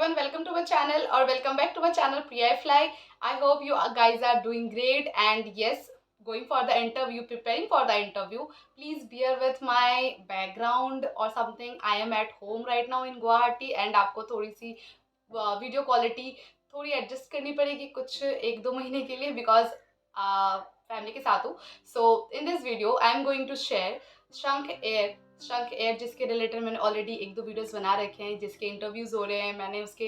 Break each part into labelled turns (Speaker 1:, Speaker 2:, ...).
Speaker 1: everyone, welcome to my channel or welcome back to my channel Priya Fly. I hope you guys are doing great and yes, going for the interview, preparing for the interview. Please bear with my background or something. I am at home right now in Guwahati and आपको थोड़ी सी video quality थोड़ी adjust करनी पड़ेगी कुछ एक दो महीने के लिए बिकॉज फैमिली के साथ हूँ. So in this video I am going to share Shankh Air जिसके रिलेटेड मैंने ऑलरेडी एक दो वीडियोस बना रखे हैं, जिसके इंटरव्यूज़ हो रहे हैं. मैंने उसके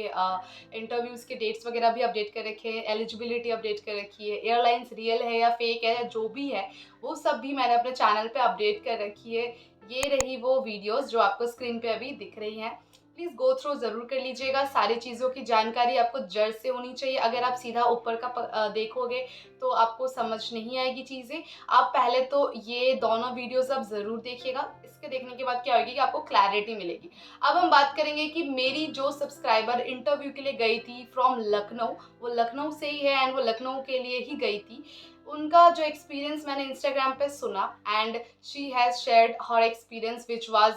Speaker 1: इंटरव्यूज़ के डेट्स वगैरह भी अपडेट कर रखे हैं, एलिजिबिलिटी अपडेट कर रखी है, एयरलाइंस रियल है या फेक है या जो भी है वो सब भी मैंने अपने चैनल पे अपडेट कर रखी है. ये रही वो वीडियोस जो आपको स्क्रीन पे अभी दिख रही हैं. प्लीज़ गो थ्रू ज़रूर कर लीजिएगा. सारी चीज़ों की जानकारी आपको जड़ से होनी चाहिए. अगर आप सीधा ऊपर का देखोगे तो आपको समझ नहीं आएगी चीज़ें. आप पहले तो ये दोनों वीडियोस आप ज़रूर देखिएगा. इसके देखने के बाद क्या होगी कि आपको क्लैरिटी मिलेगी. अब हम बात करेंगे कि मेरी जो सब्सक्राइबर इंटरव्यू के लिए गई थी फ्रॉम लखनऊ, वो लखनऊ से ही है एंड वो लखनऊ के लिए ही गई थी. उनका जो एक्सपीरियंस मैंने इंस्टाग्राम पे सुना and she has shared her experience which was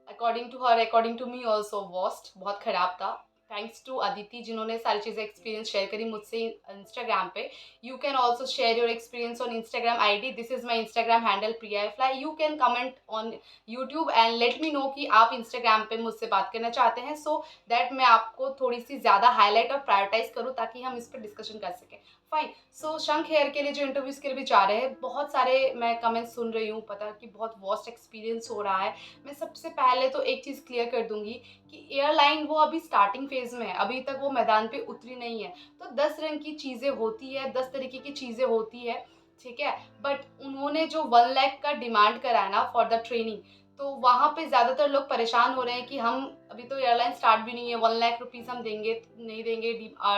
Speaker 1: according to her, according to me also worst. बहुत ख़राब था. थैंक्स टू अदिति जिन्होंने सारी चीज़ें एक्सपीरियंस शेयर करी मुझसे इंस्टाग्राम पे. You can also share your experience on Instagram ID. This is my Instagram handle Priya fly. You can comment on YouTube and let me know कि आप इंस्टाग्राम पे मुझसे बात करना चाहते हैं, सो दैट मैं आपको थोड़ी सी ज़्यादा हाईलाइट और प्रायोरिटाइज करूँ ताकि हम इस पर डिस्कशन कर सकें. फाइन. सो शंख हेयर के लिए जो इंटरव्यूज़ के लिए भी जा रहे हैं, बहुत सारे मैं कमेंट्स सुन रही हूँ, पता कि बहुत वर्स्ट एक्सपीरियंस हो रहा है. मैं सबसे पहले तो एक चीज़ क्लियर कर दूंगी कि एयरलाइन वो अभी स्टार्टिंग फेज में है, अभी तक वो मैदान पे उतरी नहीं है. तो 10 रंग की चीज़ें होती है, 10 तरीके की चीज़ें होती है, ठीक है. बट उन्होंने जो 1 लाख का डिमांड करा है ना फॉर द ट्रेनिंग, तो वहाँ पे ज़्यादातर लोग परेशान हो रहे हैं कि हम अभी तो एयरलाइन स्टार्ट भी नहीं है, 1 लाख रुपीज़ हम देंगे नहीं देंगे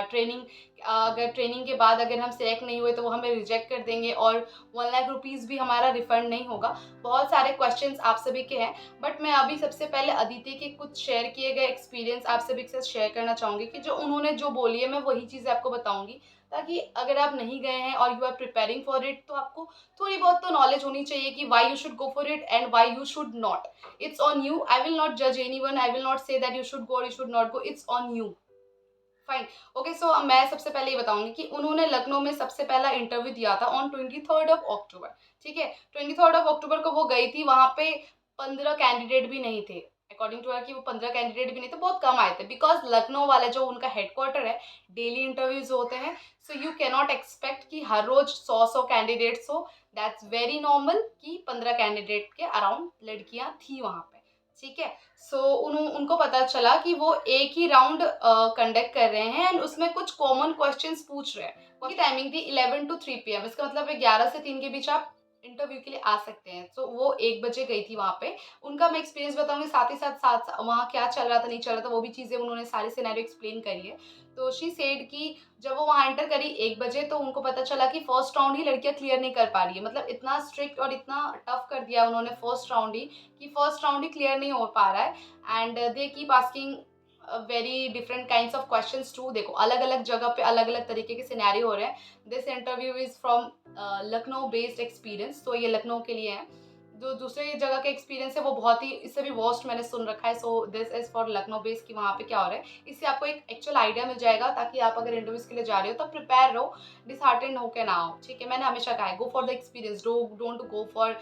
Speaker 1: ट्रेनिंग. अगर ट्रेनिंग के बाद अगर हम सेलेक्ट नहीं हुए तो वो हमें रिजेक्ट कर देंगे और 1 लाख रुपीज़ भी हमारा रिफंड नहीं होगा. बहुत सारे क्वेश्चंस आप सभी के हैं. बट मैं अभी सबसे पहले अदिति के कुछ शेयर किए गए एक्सपीरियंस आप सभी के साथ शेयर करना चाहूँगी कि जो उन्होंने जो बोली है मैं वही चीज़ें आपको बताऊँगी, ताकि अगर आप नहीं गए हैं और you are preparing for it तो आपको थोड़ी बहुत तो नॉलेज होनी चाहिए कि why you should go for it and why you should not. It's on you. I will not जज anyone. I will not say that you should go और you should not go. It's on you. Fine. Okay. So मैं सबसे पहले ये बताऊंगी कि उन्होंने लखनऊ में सबसे पहला इंटरव्यू दिया था ऑन 23rd of October. ठीक है. 23rd of October को वो गई थी. वहां पे 15 कैंडिडेट भी नहीं थे. अकॉर्डिंग टू हर कि वो 15 कैंडिडेट भी नहीं थे, बहुत कम आए थे बिकॉज लखनऊ वाला जो उनका हेडक्वार्टर है, डेली इंटरव्यूज होते हैं. सो यू कैनॉट एक्सपेक्ट कि हर रोज 100 कैंडिडेट्स हो. दैट्स वेरी नॉर्मल कि 15 कैंडिडेट के अराउंड लड़कियां थी वहां पे. ठीक है. सो उनको पता चला कि वो एक ही राउंड कंडक्ट कर रहे हैं एंड उसमें कुछ कॉमन क्वेश्चंस पूछ रहे हैं. उनकी टाइमिंग थी 11 to 3 PM. इसका मतलब है 11 से 3 के बीच आप इंटरव्यू के लिए आ सकते हैं. सो वो 1 बजे गई थी वहाँ पे. उनका मैं एक्सपीरियंस बताऊंगी, साथ ही साथ वहाँ क्या चल रहा था नहीं चल रहा था वो भी चीज़ें उन्होंने सारे सिनेरियो एक्सप्लेन करी है. तो शी सेड कि जब वो वहाँ एंटर करी 1 बजे तो उनको पता चला कि फर्स्ट राउंड ही लड़कियाँ क्लियर नहीं कर पा रही है. मतलब इतना स्ट्रिक्ट और इतना टफ कर दिया उन्होंने फर्स्ट राउंड ही कि फर्स्ट राउंड ही क्लियर नहीं हो पा रहा है and they keep asking very different kinds of questions too. देखो अलग अलग जगह पे अलग अलग तरीके के सिनेरियो हो रहे हैं. This interview is from Lucknow based experience. तो ये लखनऊ के लिए है. जो दूसरे जगह का एक्सपीरियंस है वो बहुत ही इससे भी वर्स्ट मैंने सुन रखा है. So this is for Lucknow based कि वहाँ पे क्या हो रहा है. इससे आपको एक एक्चुअल आइडिया मिल जाएगा ताकि आप अगर इंटरव्यूज के लिए जा रहे हो तो प्रिपेयर रहो, डिसहार्टेंड होकर ना हो. ठीक है. मैंने हमेशा कहा है गो for the experience, don't go for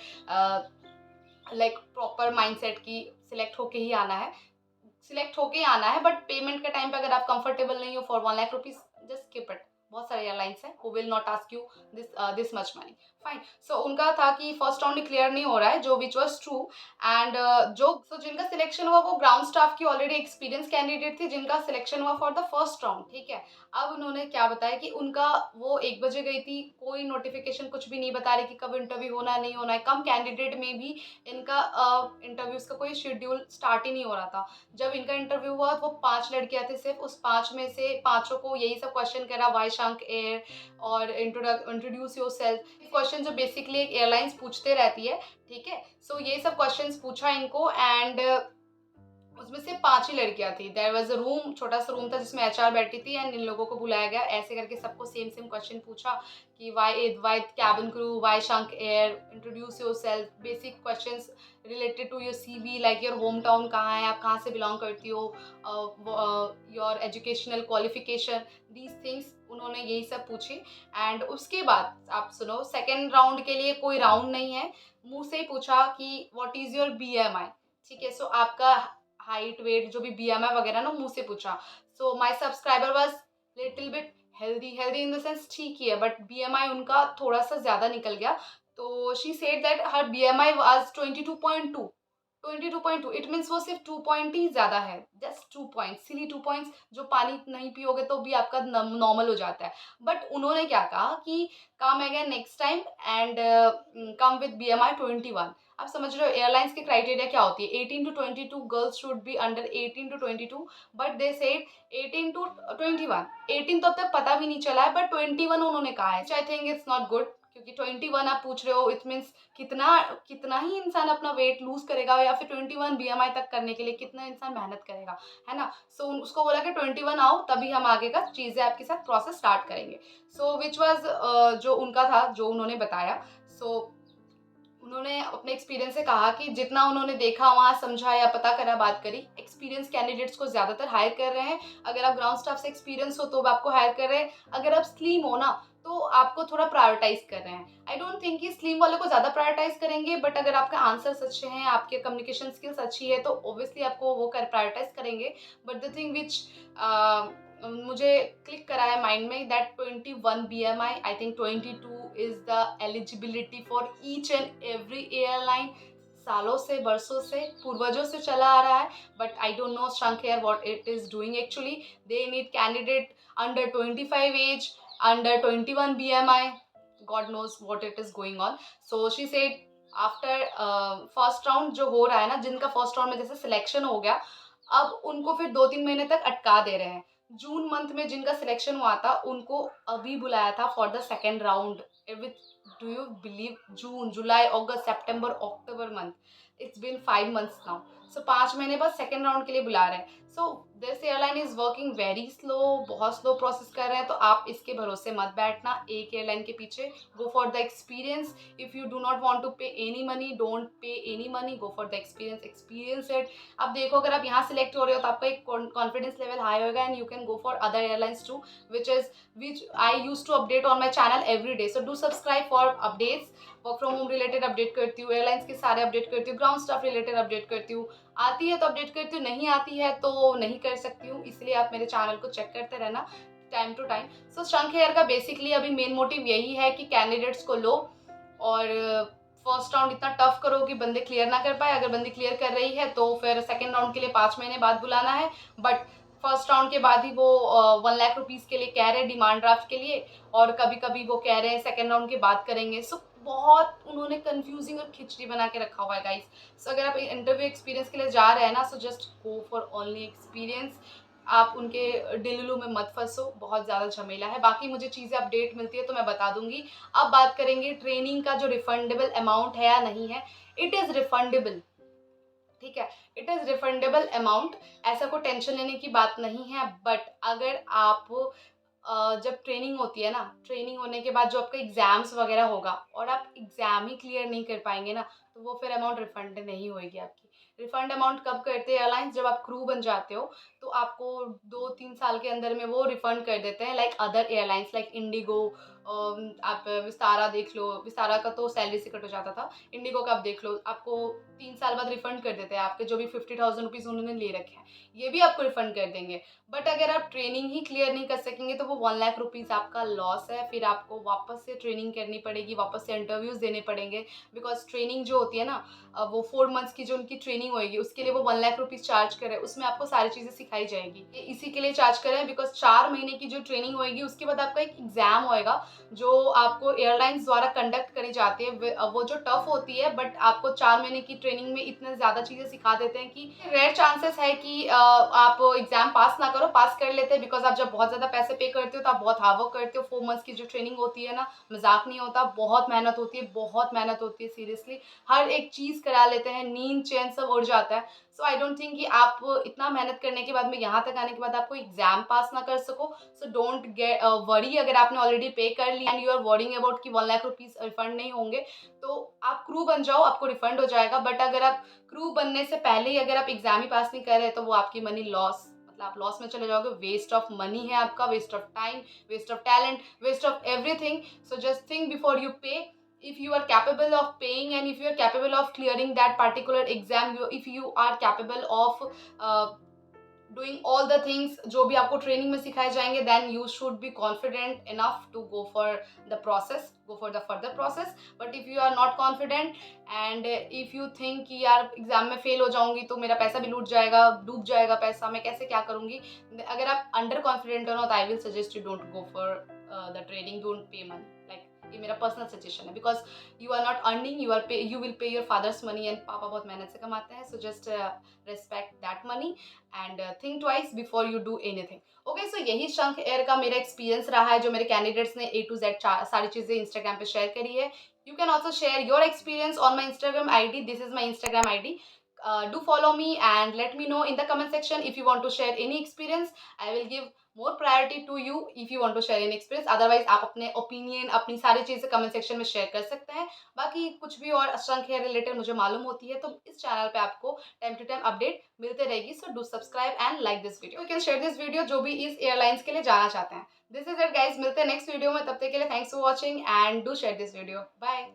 Speaker 1: like proper mindset की सिलेक्ट होके ही आना है. सिलेक्ट होके आना है बट पेमेंट के टाइम पे अगर आप कंफर्टेबल नहीं हो for 1 lakh rupees, just skip it. बहुत सारे एयरलाइंस हैं who will not ask you this much money. Fine. So उनका था कि फर्स्ट राउंड क्लियर नहीं हो रहा है, जो विच वॉज ट्रू. एंड जिनका सिलेक्शन हुआ वो ग्राउंड स्टाफ की ऑलरेडी एक्सपीरियंस कैंडिडेट थी जिनका सिलेक्शन हुआ फॉर द फर्स्ट राउंड. ठीक है. अब उन्होंने क्या बताया कि उनका वो 1 बजे गई थी, कोई नोटिफिकेशन कुछ भी नहीं बता रही कि कब इंटरव्यू होना है नहीं होना है. कम कैंडिडेट में भी इनका इंटरव्यूज का कोई शेड्यूल स्टार्ट ही नहीं हो रहा था. जब इनका इंटरव्यू हुआ तो वो 5 लड़कियां थी सिर्फ. उस 5 में से 5 को यही सब क्वेश्चन करा, वाई शंख एयर और इंट्रोड्यूस योर सेल्फ. क्वेश्चन जो बेसिकली एक एयरलाइंस पूछते रहती है. ठीक है. सो ये सब क्वेश्चंस पूछा इनको एंड उसमें से 5 ही लड़कियाँ थी। देयर वाज़ अ रूम, छोटा-सा रूम था जिसमें एचआर बैठी थी एंड इन लोगों को बुलाया गया। ऐसे करके सबको सेम क्वेश्चन पूछा कि why cabin crew, why Shankh air, introduce yourself, basic questions related to your CV like your home town कहाँ है, आप कहाँ से बिलॉन्ग करती हो, your educational qualification, these things उन्होंने यही सब पूछी। एंड उसके बाद आप सुनो, सेकंड राउंड के लिए कोई राउंड नहीं है, मुँह से ही पूछा कि व्हाट इज़ योर बीएमआई। ठीक है, सो आपका हाइट, वेट जो भी बीएमआई वगैरह ना मुँह से पूछा। So my subscriber was little bit healthy, healthy in the sense ठीक ही है, बट बीएमआई उनका थोड़ा-सा ज़्यादा निकल गया। तो she said that her BMI was 22.2, 22.2 it means वो सिर्फ़ 2 पॉइंट ही ज़्यादा है, जस्ट 2 पॉइंट्स, सिली 2 पॉइंट्स, जो पानी नहीं पियोगे तो भी आपका नॉर्मल हो जाता है। बट उन्होंने क्या कहा कि come again next time and come with BMI 21। आप समझ रहे हो एयरलाइंस की क्राइटेरिया क्या होती है, 18 to 22 girls should be under 18 to 22, but they said 18 to 21। 18 तो अब तक पता भी नहीं चला है, बट 21 उन्होंने कहा है, I think it's not good, क्योंकि 21 आप पूछ रहे हो, इट मीन्स कितना कितना ही इंसान अपना वेट लूज करेगा, या फिर 21 बीएमआई तक करने के लिए कितना इंसान मेहनत करेगा, है ना। सो उसको बोला कि 21 आओ, तभी हम आगे का चीज़ें आपके साथ प्रोसेस स्टार्ट करेंगे। सो विच वाज जो उनका था, जो उन्होंने बताया। सो उन्होंने अपने एक्सपीरियंस से कहा कि जितना उन्होंने देखा, वहाँ समझा या पता करा, बात करी, एक्सपीरियंस कैंडिडेट्स को ज़्यादातर हायर कर रहे हैं। अगर आप ग्राउंड स्टाफ से एक्सपीरियंस हो तो वो आपको हायर कर रहे हैं, अगर आप स्लिम हो ना तो आपको थोड़ा प्रायोरिटाइज कर रहे हैं। आई डोंट थिंक कि स्लिम वालों को ज़्यादा प्रायोरिटाइज करेंगे, बट अगर आपका आंसर्स अच्छे हैं, आपके कम्युनिकेशन स्किल्स अच्छी है, तो ऑब्वियसली आपको वो कर प्रायोरिटाइज करेंगे। बट द थिंग विच मुझे क्लिक करा है माइंड में, that 21 BMI, I think 22 is the eligibility for each and every airline. सालों से, बरसों से, पूर्वजों से चला आ रहा है, but I don't know Shankh air what it is doing actually. They need candidate under 25 age, under 21 BMI, God knows what it is going on. So she said after first round जो हो रहा है ना, जिनका फर्स्ट राउंड में जैसे selection हो गया, अब उनको फिर 2-3 महीने तक अटका दे रहे हैं। जून मंथ में जिनका सिलेक्शन हुआ था, उनको अभी बुलाया था for the second round with, do you believe, June, July, August, September, October month, it's been 5 months now. So 5 महीने बाद सेकंड राउंड के लिए बुला रहे हैं। So this airline is working very slow, बहुत स्लो प्रोसेस कर रहे हैं, तो आप इसके भरोसे मत बैठना एक एयरलाइन के पीछे। Go for the experience. If you do not want to pay any money, don't pay any money, go for the experience, experience it. अब देखो, अगर आप यहाँ सिलेक्ट हो रहे हो तो आपका एक कॉन्फिडेंस लेवल हाई होगा and you can go for other airlines too, which I used to update on my channel every day. So do subscribe for updates. Work from home related update करती हूँ, airlines के सारे update करती हूँ, ground staff related update करती हूँ। आती है तो अपडेट करती हूँ, नहीं आती है तो नहीं कर सकती हूँ, इसलिए आप मेरे चैनल को चेक करते रहना टाइम टू टाइम। सो शंख हेयर का बेसिकली अभी मेन मोटिव यही है कि कैंडिडेट्स को लो और फर्स्ट राउंड इतना टफ करो कि बंदे क्लियर ना कर पाए। अगर बंदी क्लियर कर रही है तो फिर सेकेंड राउंड के लिए 5 महीने बाद बुलाना है, बट फर्स्ट राउंड के बाद ही वो 1 लाख रुपीज़ के लिए कह रहे हैं डिमांड ड्राफ्ट के लिए, और कभी कभी वो कह रहे हैं सेकेंड राउंड के बाद करेंगे। सो बहुत उन्होंने कंफ्यूजिंग और खिचड़ी बना के रखा हुआ है गाइस। सो अगर आप इंटरव्यू एक्सपीरियंस के लिए जा रहे हैं ना, so just go for only experience. आप उनके डिल्लू में मत फंसो, बहुत ज़्यादा झमेला है। बाकी मुझे चीज़ें अपडेट मिलती है तो मैं बता दूंगी। अब बात करेंगे ट्रेनिंग का, जो रिफंडेबल अमाउंट है या नहीं है। इट इज़ रिफंडेबल, ठीक है, इट इज़ रिफंडेबल अमाउंट, ऐसा कोई टेंशन लेने की बात नहीं है। बट अगर आप जब ट्रेनिंग होती है ना, ट्रेनिंग होने के बाद जो आपका एग्ज़ाम्स वगैरह होगा और आप एग्ज़ाम ही क्लियर नहीं कर पाएंगे ना, तो वो फिर अमाउंट रिफंड नहीं होएगी आपकी। रिफंड अमाउंट कब करते हैं एयरलाइंस? जब आप क्रू बन जाते हो तो आपको 2-3 साल के अंदर में वो रिफंड कर देते हैं, like other airlines like Indigo. आप विस्तारा देख लो, विस्तारा का तो सैलरी से कट हो जाता था, इंडिगो का आप देख लो, आपको 3 साल बाद रिफंड कर देते हैं। आपके जो भी 50,000 रुपीज़ उन्होंने ले रखे हैं, ये भी आपको रिफंड कर देंगे। बट अगर आप ट्रेनिंग ही क्लियर नहीं कर सकेंगे तो वो 1 लाख रुपीज़ आपका लॉस है। फिर आपको वापस से ट्रेनिंग करनी पड़ेगी, वापस से इंटरव्यूज़ देने पड़ेंगे, बिकॉज ट्रेनिंग जो होती है ना, वो 4 मंथ्स की जो उनकी ट्रेनिंग होएगी, उसके लिए वो 1 लाख रुपीज़ चार्ज करें, उसमें आपको सारी चीज़ें सिखाई जाएगी। ये इसी के लिए चार्ज करें बिकॉज 4 महीने की जो ट्रेनिंग होएगी, उसके बाद आपका एक एग्ज़ाम होएगा जो आपको एयरलाइंस द्वारा कंडक्ट करी जाती है। वो जो टफ होती है, बट आपको 4 महीने की ट्रेनिंग में इतने ज़्यादा चीज़ें सिखा देते हैं कि रेयर चांसेस है कि आप एग्ज़ाम पास ना करो, पास कर लेते हैं, बिकॉज आप जब बहुत ज़्यादा पैसे पे करते हो तो आप बहुत हार्ड वर्क करते हो। 4 मंथ्स की जो ट्रेनिंग होती है ना, मजाक नहीं होता, बहुत मेहनत होती है, बहुत मेहनत होती है सीरियसली। हर एक चीज़ करा लेते हैं, नींद चैन सब उड़ जाता है। सो आई डोंट थिंक कि आप इतना मेहनत करने के बाद में यहाँ तक आने के बाद आपको एग्जाम पास ना कर सको। सो डोंट गेट वरी, अगर आपने ऑलरेडी पे कर लिया and you are worrying about कि 1 लाख रुपीज़ रिफंड नहीं होंगे, तो आप क्रू बन जाओ, आपको रिफंड हो जाएगा। बट अगर आप क्रू बनने से पहले ही अगर आप एग्जाम ही पास नहीं कर रहे तो वो आपकी मनी लॉस, मतलब आप लॉस में चले जाओगे। वेस्ट ऑफ मनी है आपका, waste of time, waste of talent, waste of everything. So just think before you pay. If you are capable of paying and if you are capable of clearing that particular exam, if you are capable of doing all the things जो भी आपको training में सिखाए जाएंगे, then you should be confident enough to go for the process, go for the further process. But if you are not confident and if you think कि यार exam में fail हो जाऊंगी तो मेरा पैसा भी लूट जाएगा, डूब जाएगा पैसा, मैं कैसे क्या करूंगी, अगर आप अंडर कॉन्फिडेंट हो ना, तो I will suggest you don't go for the training, don't pay money. Like ये मेरा पर्सनल सजेशन है, because you are not earning, you will pay your father's money and पापा बहुत मेहनत से कमाते हैं। So just respect that money and think twice before you do anything. Okay, so यही शंख एयर का मेरा एक्सपीरियंस रहा है, जो मेरे कैंडिडेट्स ने A to Z सारी चीज़ें इंस्टाग्राम पे शेयर करी है। You can also share your experience on my Instagram ID. This is my Instagram ID. Do follow me and let me know in the comment section if you want to share any experience. I will give more priority to you if you want to share any experience. Otherwise आप अपने opinion, अपनी सारी चीज़ें comment section में share कर सकते हैं। बाकी कुछ भी और शंख हेयर रिलेटेड मुझे मालूम होती है तो इस चैनल पे आपको टाइम टू टाइम अपडेट मिलते रहेगी। So do subscribe and like this video. You can share this video जो भी इस एयरलाइंस के लिए जाना चाहते हैं। दिस इज इट गाइज, मिलते हैं नेक्स्ट वीडियो में, तब तक के लिए thanks for watching and do share this video. Bye.